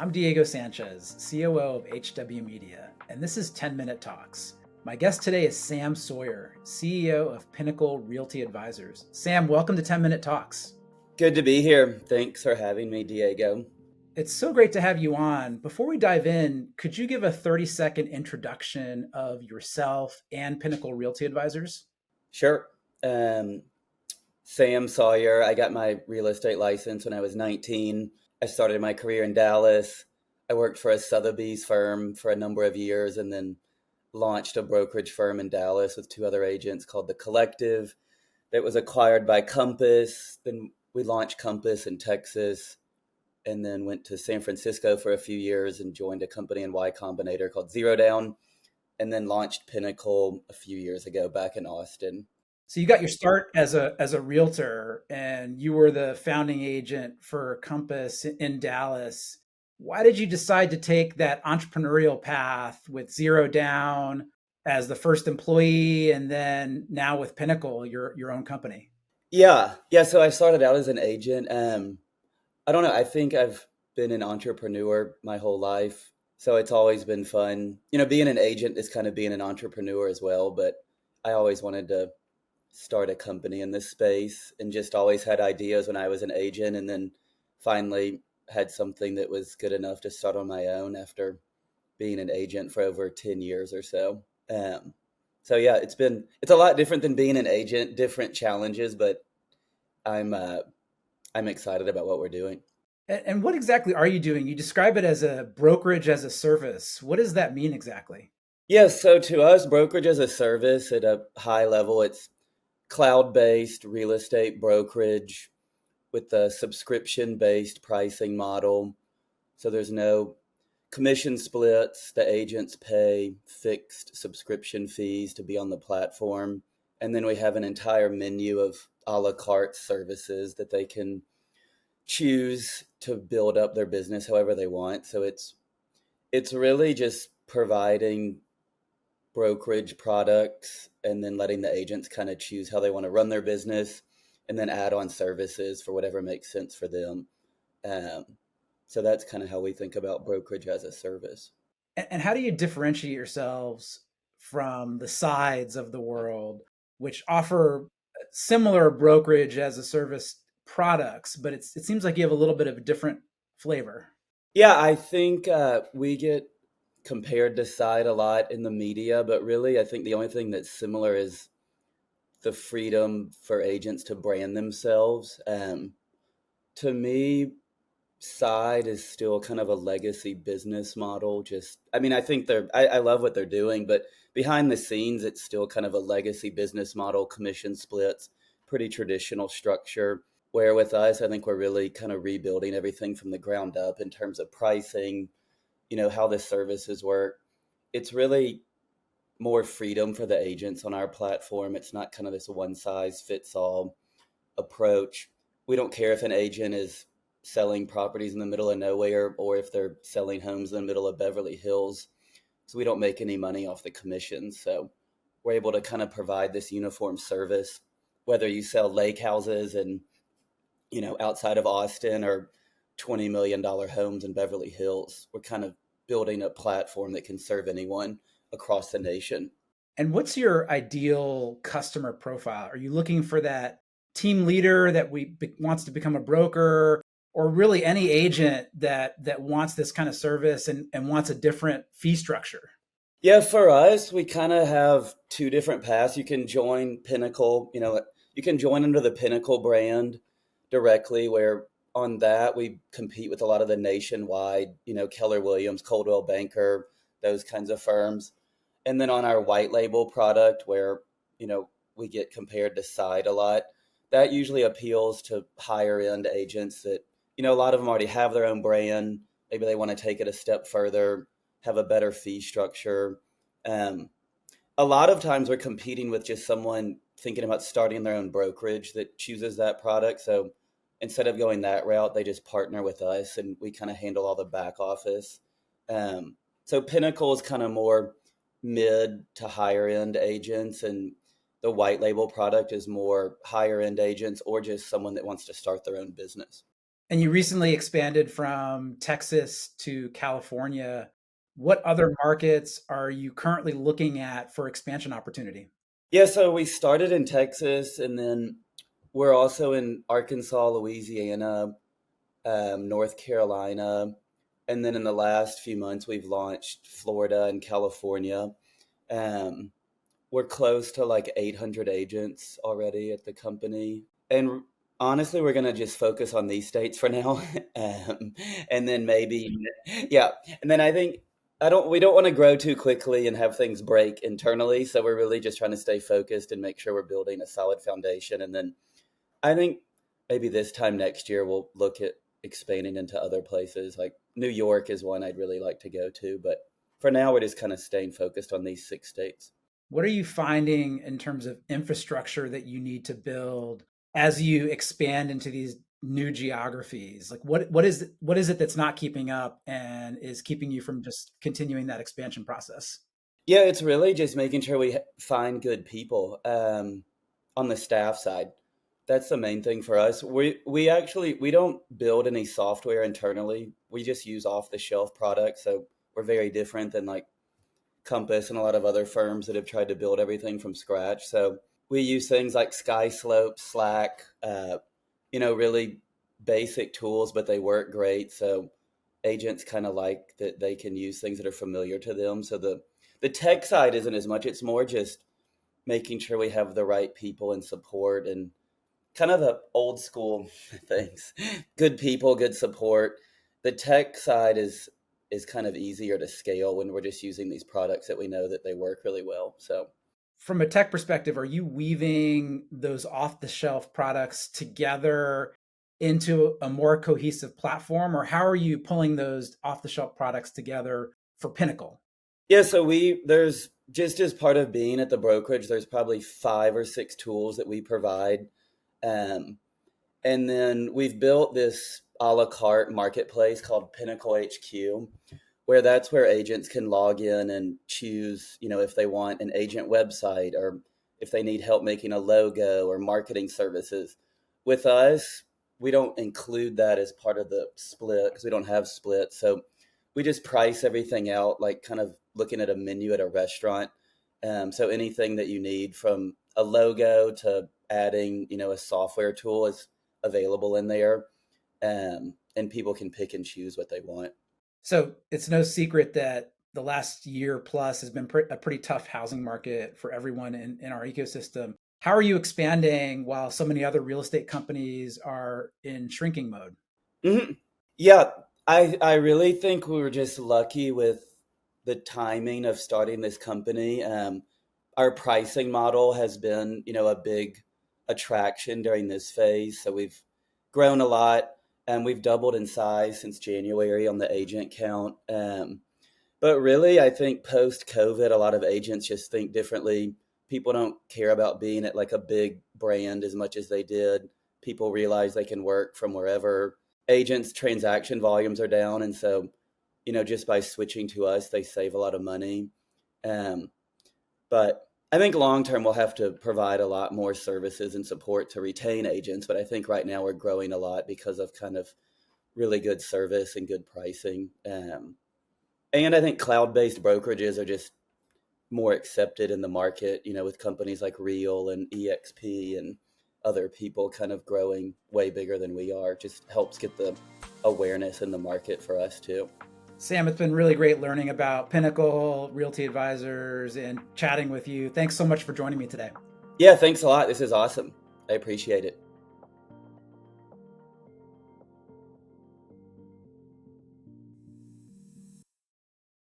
I'm Diego Sanchez, COO of HW Media, and this is 10-Minute Talks. My guest today is Sam Sawyer, CEO of Pinnacle Realty Advisors. Sam, welcome to 10-Minute Talks. Good to be here. Thanks for having me, Diego. It's so great to have you on. Before we dive in, could you give a 30-second introduction of yourself and Pinnacle Realty Advisors? Sure. Sam Sawyer. I got my real estate license when I was 19. I started my career in Dallas. I worked for a Sotheby's firm for a number of years and then launched a brokerage firm in Dallas with two other agents called The Collective that was acquired by Compass. Then we launched Compass in Texas and then went to San Francisco for a few years and joined a company in Y Combinator called Zero Down, and then launched Pinnacle a few years ago back in Austin. So you got your start as a realtor, and you were the founding agent for Compass in Dallas. Why did you decide to take that entrepreneurial path with Zero Down as the first employee, and then now with Pinnacle, your own company? Yeah. So I started out as an agent. I don't know. I think I've been an entrepreneur my whole life. So it's always been fun. Being an agent is kind of being an entrepreneur as well. But I always wanted to start a company in this space and just always had ideas when I was an agent, and then finally had something that was good enough to start on my own after being an agent for over 10 years or so. So yeah, it's a lot different than being an agent, different challenges, but I'm excited about what we're doing. And what exactly are you doing? You describe it as a brokerage as a service. What does that mean exactly? Yes, so to us, brokerage as a service at a high level, it's cloud-based real estate brokerage with a subscription-based pricing model. So there's no commission splits. The agents pay fixed subscription fees to be on the platform. And then we have an entire menu of a la carte services that they can choose to build up their business however they want. So it's really just providing brokerage products and then letting the agents kind of choose how they want to run their business and then add on services for whatever makes sense for them. So that's kind of how we think about brokerage as a service. And how do you differentiate yourselves from the sides of the world, which offer similar brokerage as a service products, but it seems like you have a little bit of a different flavor? Yeah, I think we get compared to side a lot in the media, but really I think the only thing that's similar is the freedom for agents to brand themselves. To me, side is still kind of a legacy business model. I think I love what they're doing, but behind the scenes, it's still kind of a legacy business model, commission splits, pretty traditional structure. Where with us, I think we're really kind of rebuilding everything from the ground up in terms of pricing, how the services work. It's really more freedom for the agents on our platform. It's not kind of this one size fits all approach. We don't care if an agent is selling properties in the middle of nowhere or if they're selling homes in the middle of Beverly Hills. So we don't make any money off the commissions. So we're able to kind of provide this uniform service, whether you sell lake houses and, outside of Austin or $20 million homes in Beverly Hills. We're kind of building a platform that can serve anyone across the nation. And what's your ideal customer profile? Are you looking for that team leader that wants to become a broker, or really any agent that wants this kind of service and wants a different fee structure? Yeah, for us, we kind of have two different paths. You can join Pinnacle, you can join under the Pinnacle brand directly, where on that we compete with a lot of the nationwide, Keller Williams, Coldwell Banker, those kinds of firms. And then on our white label product where, we get compared to side a lot, that usually appeals to higher end agents that, a lot of them already have their own brand. Maybe they want to take it a step further, have a better fee structure. A lot of times we're competing with just someone thinking about starting their own brokerage that chooses that product. So instead of going that route, they just partner with us and we kind of handle all the back office. So Pinnacle is kind of more mid to higher end agents, and the white label product is more higher end agents or just someone that wants to start their own business. And you recently expanded from Texas to California. What other markets are you currently looking at for expansion opportunity? Yeah, so we started in Texas, and then we're also in Arkansas, Louisiana, North Carolina, and then in the last few months we've launched Florida and California. Um, we're close to like 800 agents already at the company, and honestly, we're gonna just focus on these states for now, um, and then maybe, yeah, and then I think I don't we don't want to grow too quickly and have things break internally, so we're really just trying to stay focused and make sure we're building a solid foundation, and then I think maybe this time next year we'll look at expanding into other places. Like New York is one I'd really like to go to, but for now we're just kind of staying focused on these 6 states. What are you finding in terms of infrastructure that you need to build as you expand into these new geographies? Like what is it that's not keeping up and is keeping you from just continuing that expansion process? Yeah, it's really just making sure we find good people on the staff side. That's the main thing for us. We actually we don't build any software internally. We just use off the shelf products. So we're very different than like Compass and a lot of other firms that have tried to build everything from scratch. So we use things like SkySlope, Slack, really basic tools, but they work great. So agents kind of like that they can use things that are familiar to them. So the tech side isn't as much. It's more just making sure we have the right people and support and kind of the old school things. Good people, good support. The tech side is kind of easier to scale when we're just using these products that we know that they work really well. So From a tech perspective, are you weaving those off the shelf products together into a more cohesive platform, or how are you pulling those off the shelf products together for Pinnacle? yeah, so we there's just as part of being at the brokerage, there's probably 5 or 6 tools that we provide. Um, and then we've built this a la carte marketplace called Pinnacle HQ, where that's where agents can log in and choose, if they want an agent website or if they need help making a logo or marketing services. With us, we don't include that as part of the split because we don't have split. So we just price everything out like kind of looking at a menu at a restaurant. So anything that you need from a logo to adding, a software tool is available in there. And people can pick and choose what they want. So it's no secret that the last year plus has been a pretty tough housing market for everyone in our ecosystem. How are you expanding while so many other real estate companies are in shrinking mode? Mhm. Yeah, I really think we were just lucky with the timing of starting this company. Our pricing model has been, a big attraction during this phase. So we've grown a lot and we've doubled in size since January on the agent count. But really, I think post COVID, a lot of agents just think differently. People don't care about being at like a big brand as much as they did. People realize they can work from wherever. Agents' transaction volumes are down. And so, just by switching to us, they save a lot of money. Um, but I think long term, we'll have to provide a lot more services and support to retain agents. But I think right now we're growing a lot because of kind of really good service and good pricing. And I think cloud-based brokerages are just more accepted in the market, with companies like Real and EXP and other people kind of growing way bigger than we are. Just helps get the awareness in the market for us too. Sam, it's been really great learning about Pinnacle, Realty Advisors, and chatting with you. Thanks so much for joining me today. Yeah, thanks a lot. This is awesome. I appreciate it.